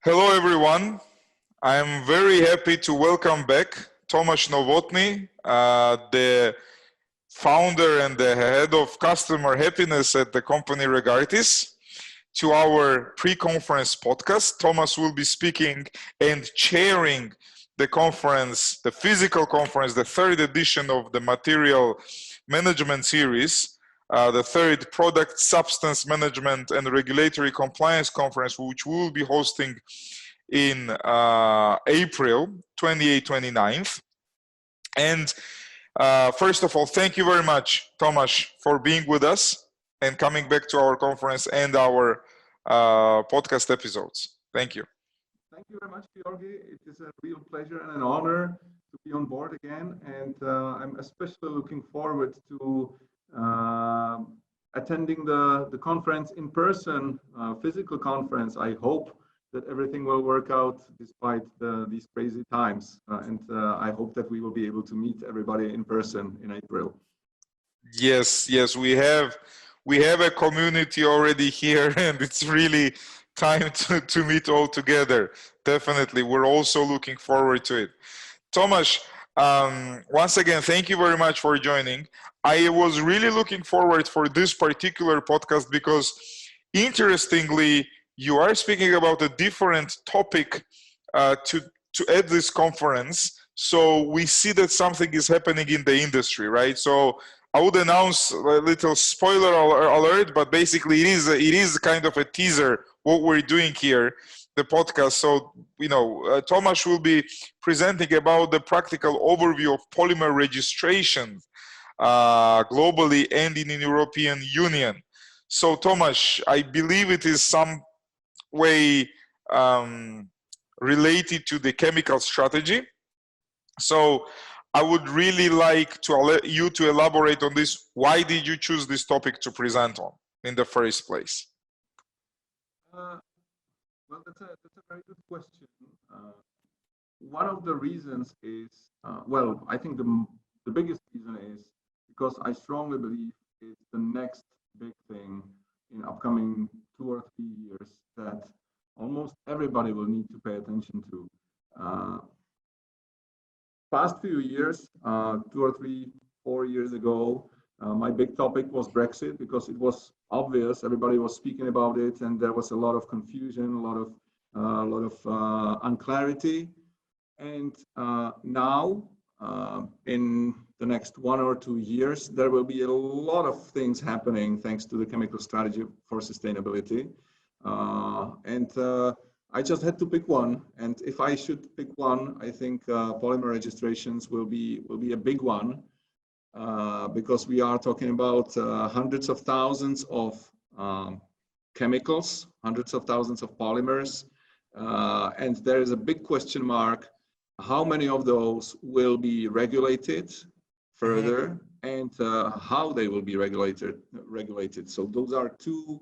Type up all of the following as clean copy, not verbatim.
Hello everyone. I'm very happy to welcome back Tomas Novotny, the founder and the head of customer happiness at the company Regartis, to our pre-conference podcast. Tomas will be speaking and chairing the conference, the physical conference, the third edition of the material management series, the third product substance management and regulatory compliance conference, which we will be hosting in April 28-29th. And first of all, thank you very much, Tomas, for being with us and coming back to our conference and our podcast episodes. Thank you. Thank you very much, Georgi. It is a real pleasure and an honor to be on board again. And I'm especially looking forward to attending the conference in person, physical conference. I hope that everything will work out despite these crazy times. And I hope that we will be able to meet everybody in person in April. Yes, we have a community already here, and it's really time to meet all together. Definitely, we're also looking forward to it. Tomas, once again, thank you very much for joining. I was really looking forward for this particular podcast because, interestingly, you are speaking about a different topic to at this conference. So we see that something is happening in the industry, right? So I would announce a little spoiler alert, but basically it is kind of a teaser what we're doing here, the podcast. So, Tomas will be presenting about the practical overview of polymer registration globally and in the European Union. So, Tomas, I believe it is some way related to the chemical strategy. So I would really like you to elaborate on this. Why did you choose this topic to present on in the first place? Well, that's a very good question. One of the reasons is, I think the biggest reason is because I strongly believe it's the next big thing in upcoming 2 or 3 years that almost everybody will need to pay attention to. Past few years, 2 or 3, 4 years ago, my big topic was Brexit because it was obvious, everybody was speaking about it, and there was a lot of confusion, a lot of unclarity. And now, in the next 1 or 2 years, there will be a lot of things happening thanks to the chemical strategy for sustainability. I just had to pick one, and if I should pick one, I think polymer registrations will be a big one because we are talking about hundreds of thousands of chemicals, hundreds of thousands of polymers, and there is a big question mark: how many of those will be regulated further, and how they will be regulated. So those are two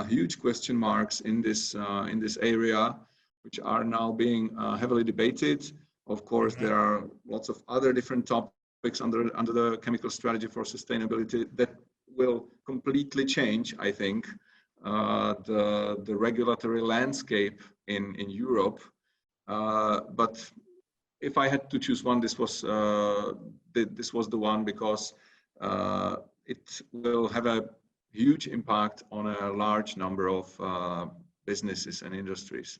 huge question marks in this area, which are now being heavily debated. Of course, there are lots of other different topics under the chemical strategy for sustainability that will completely change, I think, the regulatory landscape in Europe. But if I had to choose one, this was the one because it will have a huge impact on a large number of businesses and industries.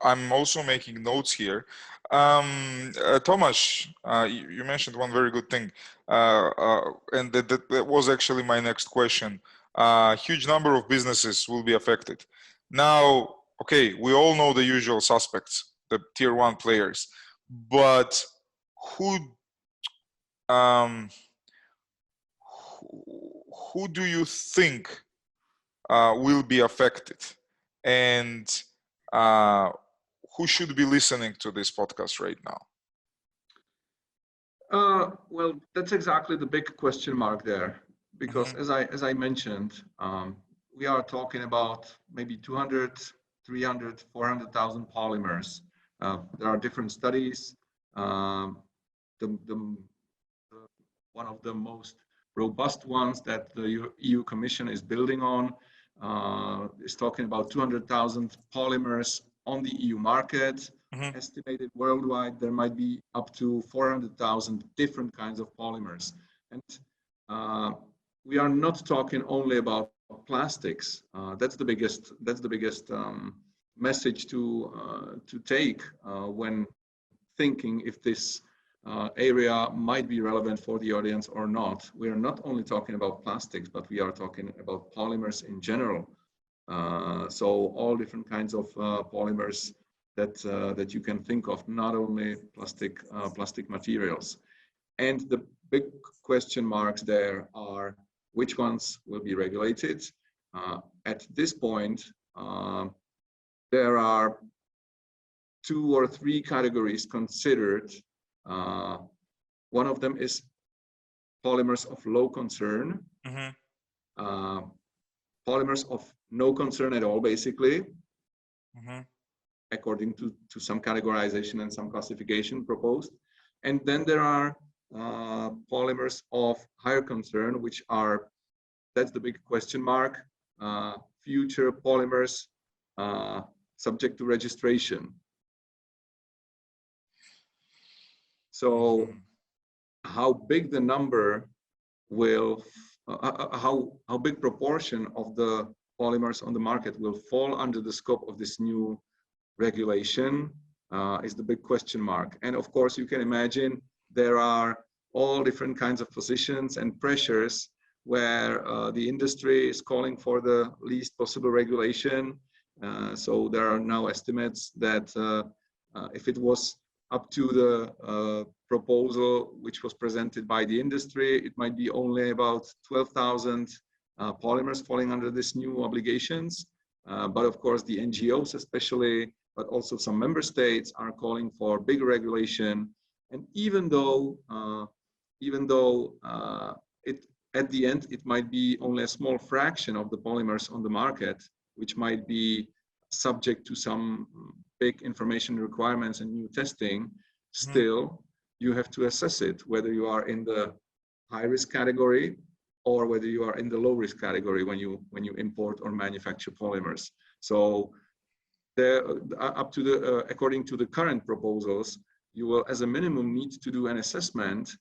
I'm also making notes here. Tomas, you mentioned one very good thing, and that was actually my next question. Huge number of businesses will be affected. Now, okay, we all know the usual suspects, the tier 1 players, but who do you think will be affected, and who should be listening to this podcast right now? Well, that's exactly the big question mark there, because as I mentioned, we are talking about maybe 200, 300, 400,000 polymers. There are different studies. One of the most robust ones that the EU Commission is building on is talking about 200,000 polymers on the EU market. Estimated worldwide, there might be up to 400,000 different kinds of polymers. And we are not talking only about plastics. That's the biggest message to take when thinking if this area might be relevant for the audience or not. We are not only talking about plastics, but we are talking about polymers in general. So all different kinds of polymers that you can think of, not only plastic materials. And the big question marks there are which ones will be regulated. At this point, there are 2 or 3 categories considered. One of them is polymers of low concern, polymers of no concern at all, basically, according to some categorization and some classification proposed. And then there are polymers of higher concern, which are, that's the big question mark, future polymers subject to registration. So how big the number will, how big proportion of the polymers on the market will fall under the scope of this new regulation is the big question mark. And of course, you can imagine there are all different kinds of positions and pressures where the industry is calling for the least possible regulation. So there are now estimates that if it was up to the proposal which was presented by the industry, it might be only about 12,000 polymers falling under this new obligations. But of course, the NGOs especially, but also some member states are calling for bigger regulation. And even though it at the end, it might be only a small fraction of the polymers on the market, which might be subject to some big information requirements and new testing, still you have to assess it, whether you are in the high risk category or whether you are in the low risk category when you import or manufacture polymers. So there, up to the according to the current proposals, you will as a minimum need to do an assessment.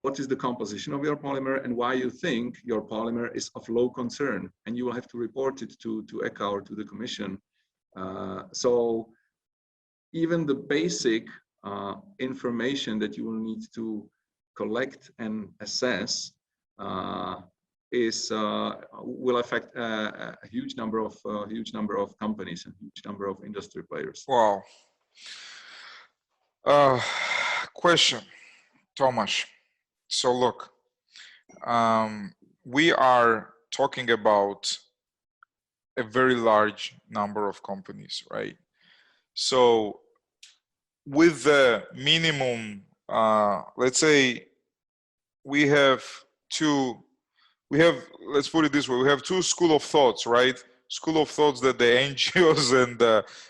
What is the composition of your polymer and why you think your polymer is of low concern, and you will have to report it to ECHA or to the Commission. So even the basic information that you will need to collect and assess will affect a huge number of companies and huge number of industry players. Wow. Question, Tomas. So look, we are talking about a very large number of companies, right? So with the minimum, let's say let's put it this way, we have 2 schools of thoughts, right? School of thoughts that the NGOs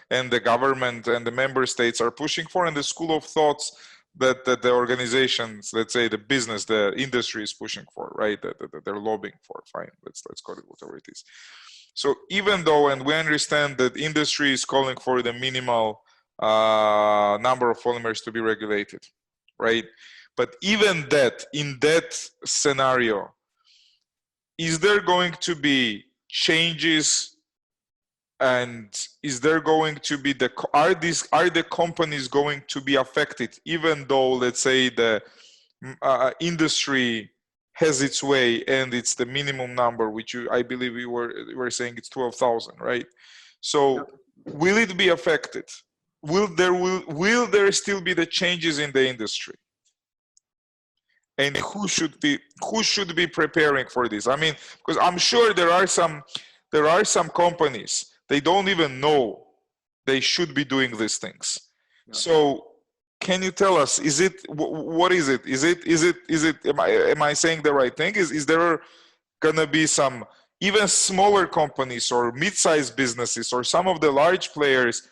and the government and the member states are pushing for, and the school of thoughts that the organizations, let's say the business, the industry is pushing for, right? That they're lobbying for. Fine, let's call it whatever it is. So even though, and we understand that industry is calling for the minimal number of polymers to be regulated, right? But even that, in that scenario, is there going to be changes? And is there going to be are the companies going to be affected, even though, let's say, the industry has its way and it's the minimum number, which I believe we were saying it's 12,000, right? So will it be affected? Will there still be the changes in the industry? And who should be preparing for this? I mean, because I'm sure there are some companies, they don't even know they should be doing these things. Yeah. So can you tell us, what is it? Is it, am I saying the right thing? Is there gonna be some even smaller companies or mid-sized businesses or some of the large players?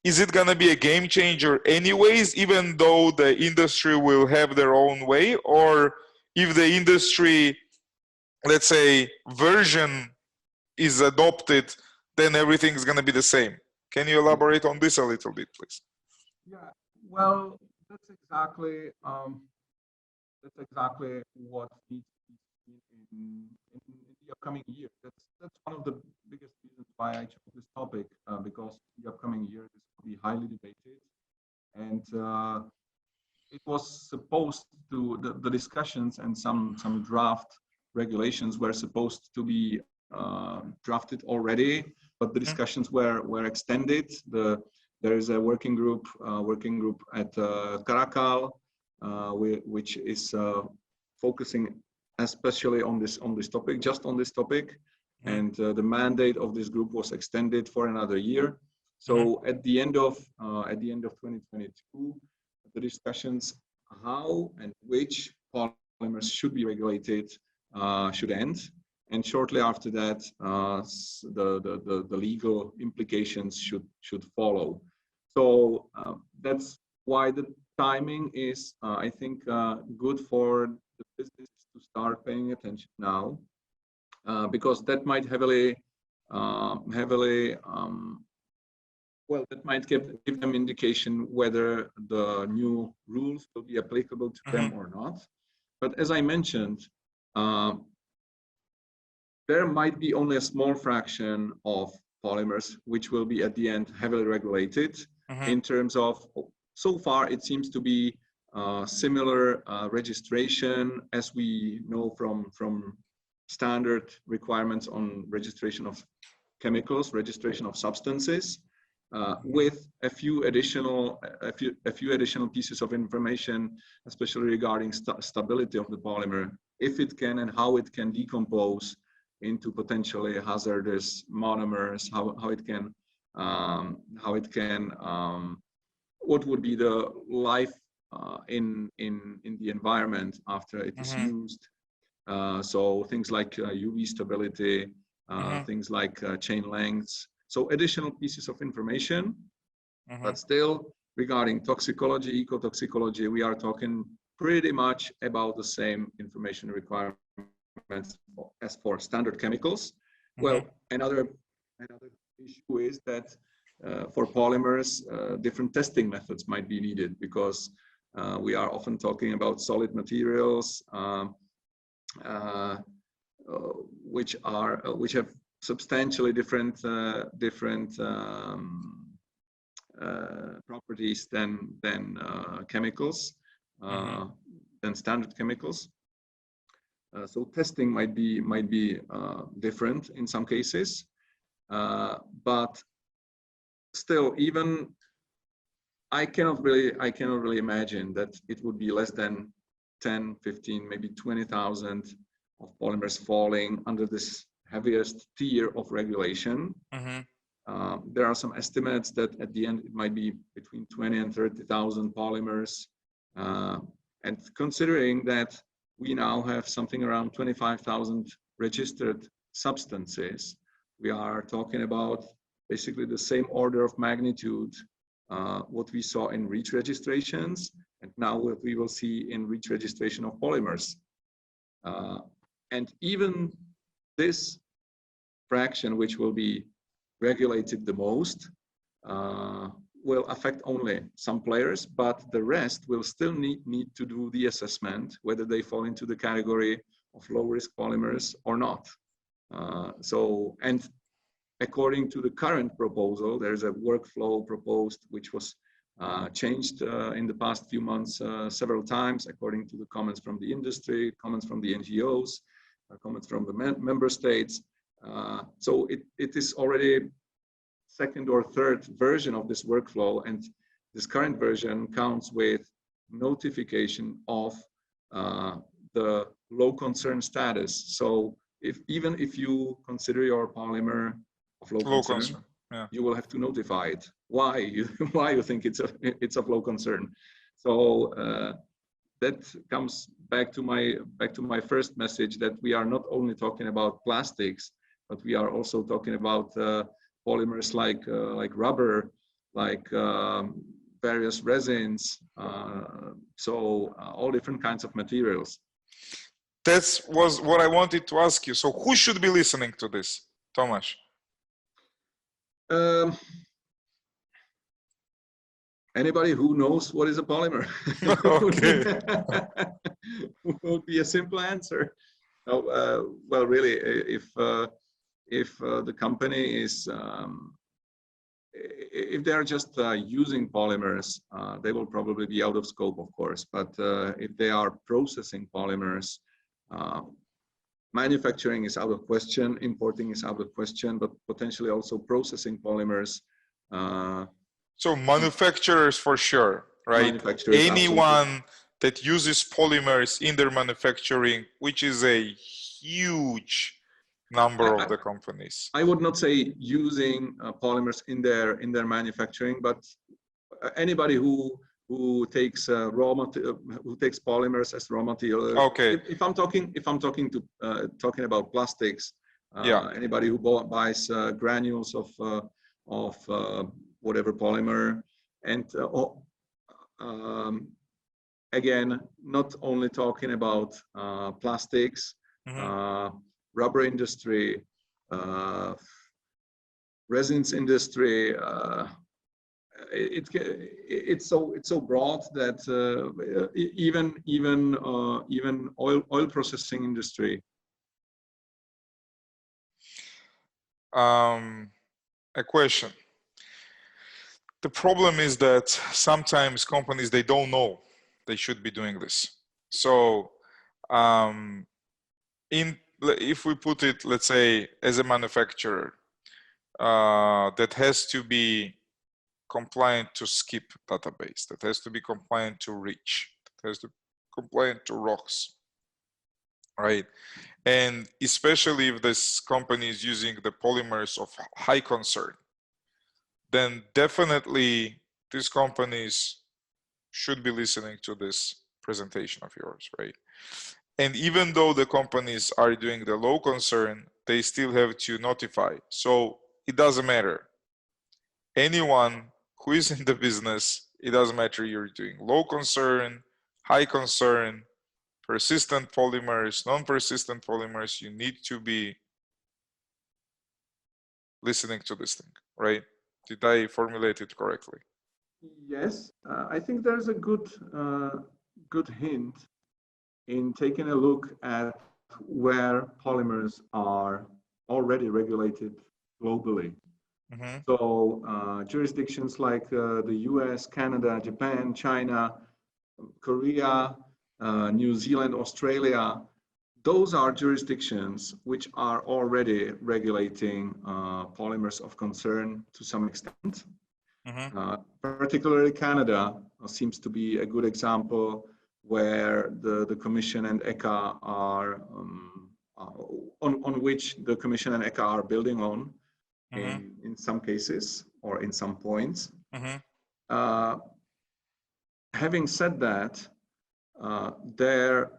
Is it gonna be a game changer anyways, even though the industry will have their own way? Or if the industry, let's say, version is adopted, then everything is going to be the same. Can you elaborate on this a little bit, please? Yeah, well, that's exactly what needs to be seen in the upcoming year. That's one of the biggest reasons why I chose this topic, because the upcoming year this will be highly debated, and it was supposed to, the discussions and some draft regulations were supposed to be drafted already, but the discussions were extended. There is a working group at Caracal, which is focusing especially on this topic, just on this topic, and the mandate of this group was extended for another year. So at the end of 2022, the discussions how and which polymers should be regulated should end, and shortly after that, the legal implications should follow. So that's why the timing is, I think, good for the business to start paying attention now, because that might that might give them indication whether the new rules will be applicable to them or not. But as I mentioned, there might be only a small fraction of polymers which will be at the end heavily regulated in terms of, so far it seems to be similar registration as we know from standard requirements on registration of chemicals, registration of substances, with a few additional pieces of information, especially regarding stability of the polymer, if it can and how it can decompose into potentially hazardous monomers, how it can what would be the life in the environment after it is used. So things like UV stability, things like chain lengths. So additional pieces of information, but still regarding toxicology, ecotoxicology, we are talking pretty much about the same information requirements as for standard chemicals. Well, another issue is that for polymers, different testing methods might be needed, because we are often talking about solid materials which have substantially different properties than chemicals, than standard chemicals. So testing might be different in some cases, but still, even I cannot really imagine that it would be less than 10, 15, maybe 20,000 of polymers falling under this heaviest tier of regulation. There are some estimates that at the end it might be between 20 and 30,000 polymers, and considering that we now have something around 25,000 registered substances, we are talking about basically the same order of magnitude what we saw in REACH registrations, and now what we will see in REACH registration of polymers. And even this fraction, which will be regulated the most, will affect only some players, but the rest will still need to do the assessment whether they fall into the category of low-risk polymers or not. And according to the current proposal, there's a workflow proposed which was changed in the past few months several times, according to the comments from the industry, comments from the NGOs, comments from the member states. So it is already second or third version of this workflow, and this current version counts with notification of the low concern status. So even if you consider your polymer of low concern, yeah, you will have to notify it why you think it's of low concern. So that comes back to my first message, that we are not only talking about plastics, but we are also talking about polymers like rubber, like various resins, so all different kinds of materials. That was what I wanted to ask you. So who should be listening to this Tomas? Anybody who knows what is a polymer Okay. would be a simple answer. Well, really, if the company is if they are just using polymers, they will probably be out of scope, of course. But if they are processing polymers, manufacturing is out of question, importing is out of question, but potentially also processing polymers. So manufacturers for sure, right? Manufacturers, Anyone that uses polymers in their manufacturing, which is a huge number of the companies. I would not say using polymers in their manufacturing, but anybody who takes who takes polymers as raw material. Okay. If I'm talking about plastics, Yeah. anybody who buys granules of whatever polymer, and again, not only talking about plastics, rubber industry, resins industry. It's so broad that even oil processing industry. A question. The problem is that sometimes companies, they don't know they should be doing this. So if we put it, let's say, as a manufacturer that has to be compliant to SCIP database, that has to be compliant to REACH, that has to be compliant to ROCs, right? And especially if this company is using the polymers of high concern, then definitely these companies should be listening to this presentation of yours, right? And even though the companies are doing the low concern, they still have to notify. So it doesn't matter. Anyone who is in the business, it doesn't matter you're doing low concern, high concern, persistent polymers, non-persistent polymers, you need to be listening to this thing, right? Did I formulate it correctly? Yes, I think there's a good hint in taking a look at where polymers are already regulated globally. So jurisdictions like the US, Canada, Japan, China, Korea, New Zealand, Australia, those are jurisdictions which are already regulating polymers of concern to some extent. Particularly Canada seems to be a good example where the Commission and ECHA are, on which the Commission and ECHA are building on in some cases or in some points. Having said that, there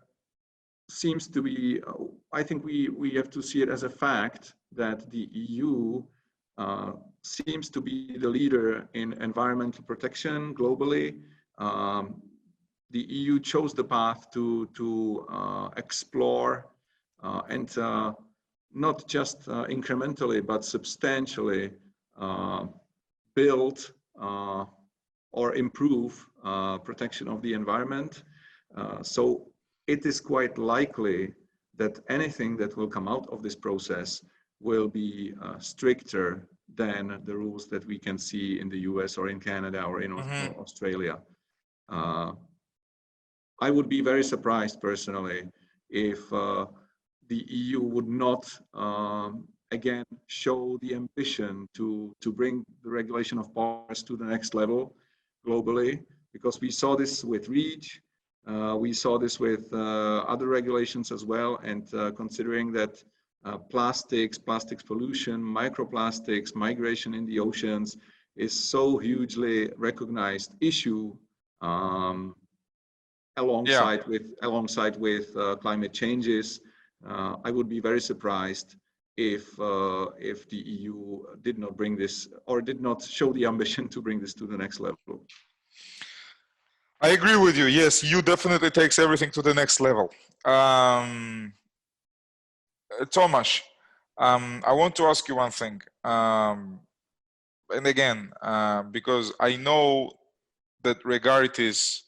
seems to be, I think we have to see it as a fact that the EU seems to be the leader in environmental protection globally. The EU chose the path to explore and not just incrementally, but substantially build or improve protection of the environment. So it is quite likely that anything that will come out of this process will be stricter than the rules that we can see in the US or in Canada or in Australia. I would be very surprised personally if the EU would not again show the ambition to bring the regulation of polymers to the next level globally, because we saw this with REACH, we saw this with other regulations as well, and considering that plastics pollution, microplastics, migration in the oceans is so hugely recognized issue alongside with climate changes. I would be very surprised if the EU did not bring this or did not show the ambition to bring this to the next level. I agree with you. Yes, EU definitely takes everything to the next level. Tomas, I want to ask you one thing. And again, because I know that Regartis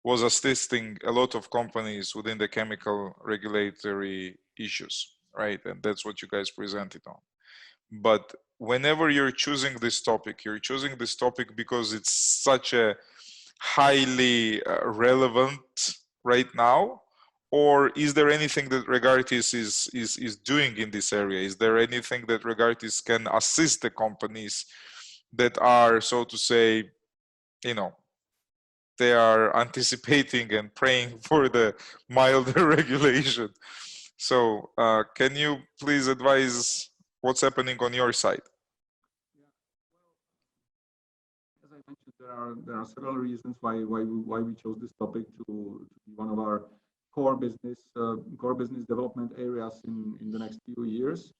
was assisting a lot of companies within the chemical regulatory issues, right? And that's what you guys presented on. But whenever you're choosing this topic, you're choosing this topic because it's such a highly relevant right now, or is there anything that Regartis is doing in this area? Is there anything that Regartis can assist the companies that are, so to say, you know, they are anticipating and praying for the milder regulation? So can you please advise what's happening on your side? As I mentioned, there are several reasons why we chose this topic to be one of our core business development areas in the next few years.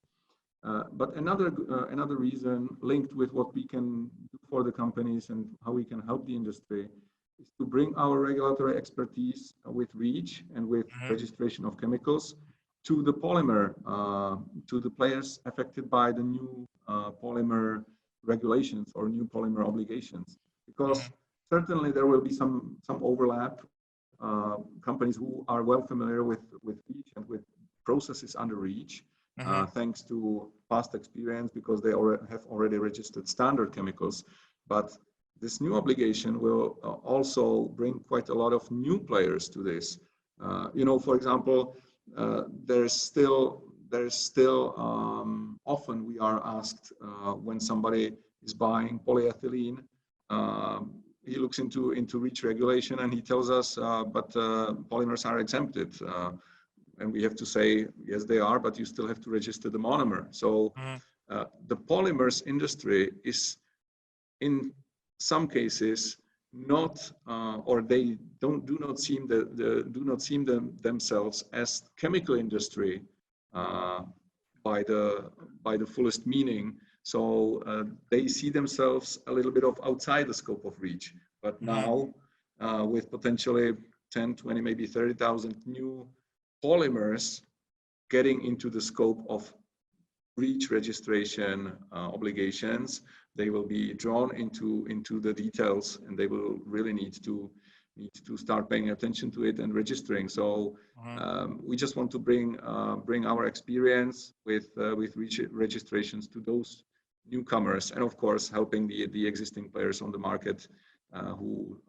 But another reason linked with what we can do for the companies and how we can help the industry is to bring our regulatory expertise with REACH and with registration of chemicals to the to the players affected by the new polymer regulations or new polymer obligations. Because certainly there will be some overlap. Companies who are well familiar with REACH and with processes under REACH, thanks to past experience, because they have already registered standard chemicals. But this new obligation will also bring quite a lot of new players to this. You know, for example, there's still often we are asked when somebody is buying polyethylene, he looks into REACH regulation and he tells us, but polymers are exempted. And we have to say, yes, they are, but you still have to register the monomer. So the polymers industry is, in some cases, not, or they do not seem themselves as chemical industry by the fullest meaning. So they see themselves a little bit of outside the scope of REACH. But now, with potentially 10, 20, maybe 30,000 new polymers getting into the scope of REACH registration obligations, they will be drawn into the details, and they will really need to start paying attention to it and registering. So we just want to bring our experience with REACH registrations to those newcomers, and of course helping the existing players on the market who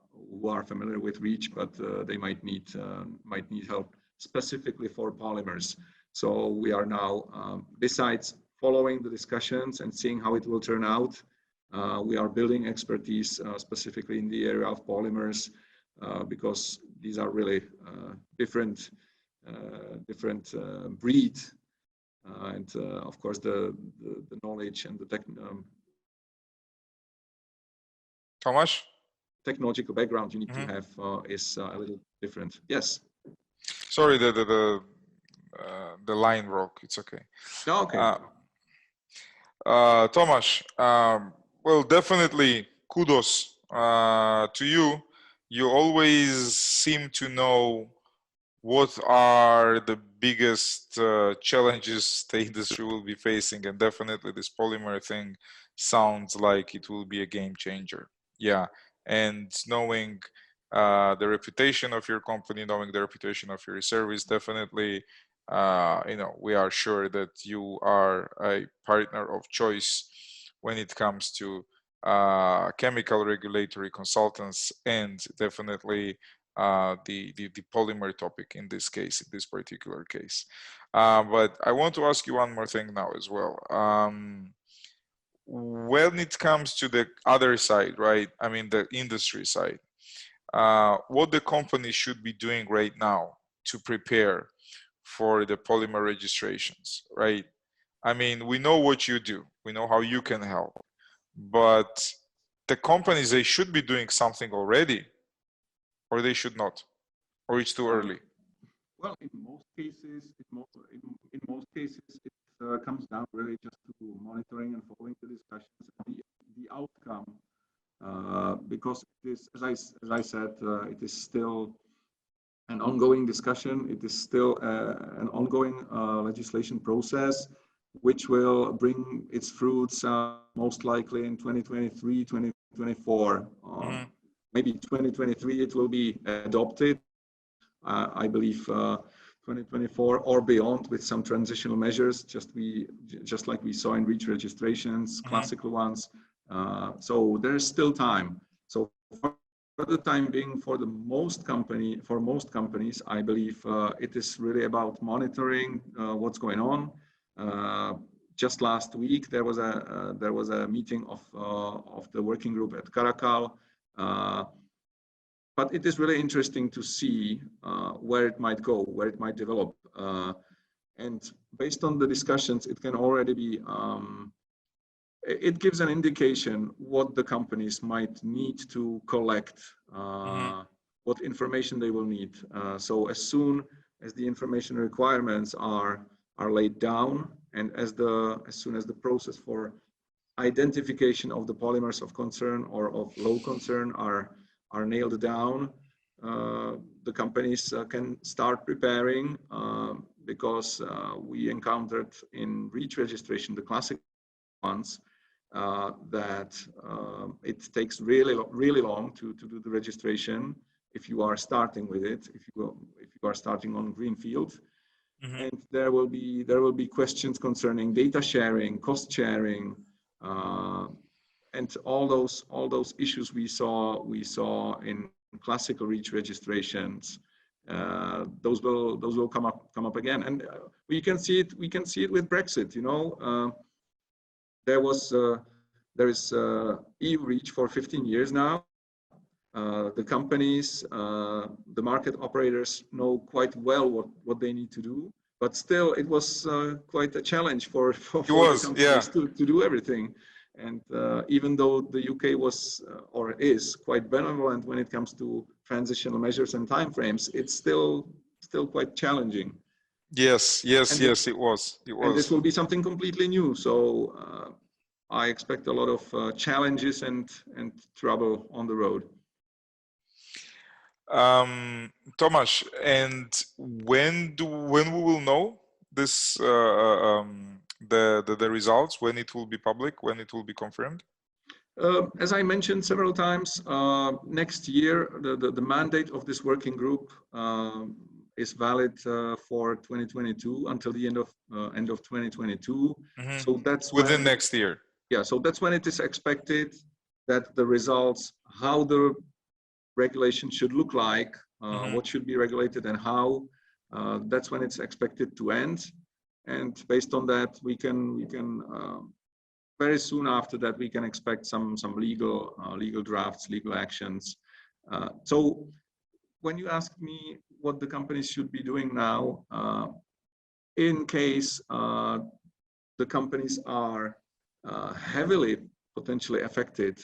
are familiar with REACH, but they might need help specifically for polymers. So we are now, besides following the discussions and seeing how it will turn out, we are building expertise specifically in the area of polymers, because these are really different breed, and of course the knowledge and the Tomas? technological background you need to have is a little different. Yes. Sorry, the line broke. It's okay. Okay. Tomas, well, definitely kudos to you. You always seem to know what are the biggest challenges the industry will be facing, and definitely this polymer thing sounds like it will be a game changer. Yeah, and knowing the reputation of your company, knowing the reputation of your service, definitely, you know, we are sure that you are a partner of choice when it comes to chemical regulatory consultants, and definitely the polymer topic in this case, in this particular case. But I want to ask you one more thing now as well. When it comes to the other side, right? I mean, the industry side, what the company should be doing right now to prepare for the polymer registrations, right? I mean, we know what you do, we know how you can help, but the companies, they should be doing something already, or they should not, or it's too early. Well, in most cases, it comes down really just to monitoring and following the discussions and the outcome, because it is, as I said, it is still an ongoing discussion. It is still an ongoing legislation process. which will bring its fruits most likely in 2023, 2024. Maybe 2023 it will be adopted. I believe 2024 or beyond with some transitional measures, just like we saw in REACH registrations, classical ones. So there's still time. So for the time being, for most companies, I believe it is really about monitoring what's going on. Just last week there was a meeting of the working group at Caracal. But it is really interesting to see where it might go, where it might develop. And based on the discussions, it can already be, it gives an indication what the companies might need to collect, what information they will need. So as soon as the information requirements are laid down, and as soon as the process for identification of the polymers of concern or of low concern are nailed down, the companies can start preparing, because we encountered in REACH registration, the classic ones, that it takes really long to do the registration if you are starting with it, if you are starting on greenfield. And there will be questions concerning data sharing, cost sharing, and all those issues we saw in classical REACH registrations. Those will come up again, and we can see it with Brexit. You know, there is EU REACH for 15 years now. The companies, the market operators know quite well what they need to do, but still it was quite a challenge for the companies to do everything. And even though the UK was or is quite benevolent when it comes to transitional measures and timeframes, it's still quite challenging. Yes, it was. And this will be something completely new. So I expect a lot of challenges and trouble on the road. Tomas, and when we will know this the results, when it will be public, when it will be confirmed? As I mentioned several times, next year the mandate of this working group is valid for 2022 until the end of 2022. So that's within next year. Yeah, so that's when it is expected that the results, how the regulation should look like, what should be regulated and how, that's when it's expected to end. And based on that, we can very soon after that, we can expect some legal drafts, legal actions. So when you ask me what the companies should be doing now, in case the companies are heavily potentially affected,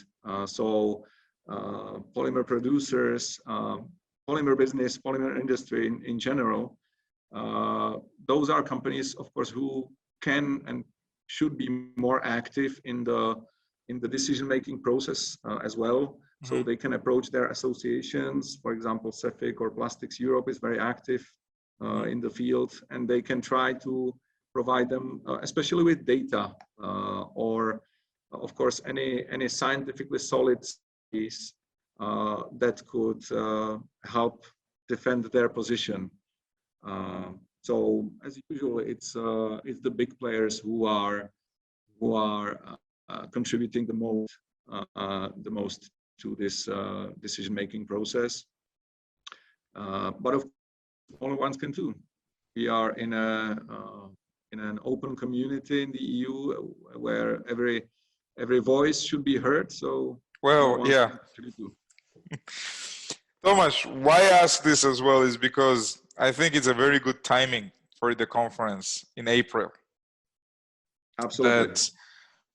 so polymer producers, polymer business, polymer industry in general, those are companies, of course, who can and should be more active in the decision-making process as well. So they can approach their associations. For example, CEFIC or Plastics Europe is very active in the field, and they can try to provide them, especially with data or, of course, any scientifically solid studies that could help defend their position. So as usual, it's the big players who are contributing the most to this decision-making process. But of course, smaller ones can too. We are in an open community in the EU where every voice should be heard. So well, yeah. Tomas, why I ask this as well is because I think it's a very good timing for the conference in April. Absolutely. That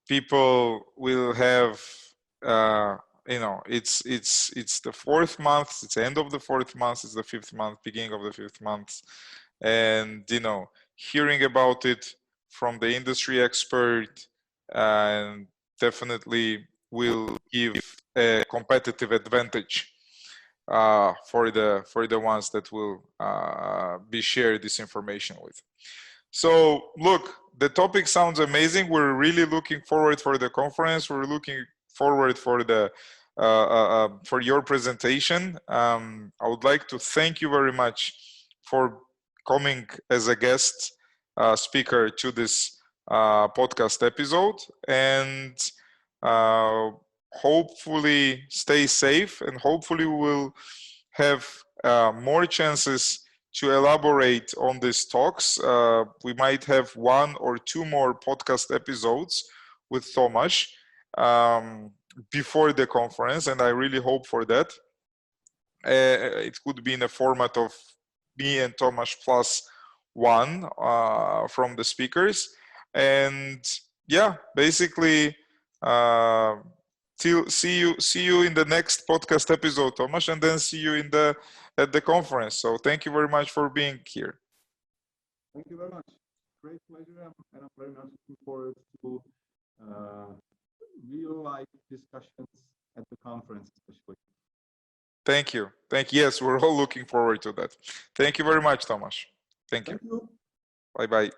people will have, you know, it's the 4th month, it's the end of the 4th month, it's the 5th month, beginning of the 5th month. And, you know, hearing about it from the industry expert definitely will give a competitive advantage for the ones that will be shared this information with. So look, the topic sounds amazing. We're really looking forward for the conference. We're looking forward for your presentation. I would like to thank you very much for coming as a guest speaker to this podcast episode, and hopefully stay safe, and hopefully we'll have more chances to elaborate on these talks. We might have 1 or 2 more podcast episodes with Tomas before the conference, and I really hope for that. It could be in a format of me and Tomas plus 1 from the speakers. And yeah, basically, see you in the next podcast episode, Tomas, and then see you at the conference. So thank you very much for being here. Thank you very much. Great pleasure, and I'm very much looking forward to real life discussions at the conference, especially. Thank you. Yes, we're all looking forward to that. Thank you very much, Tomas. Thank you. Thank you. Bye-bye.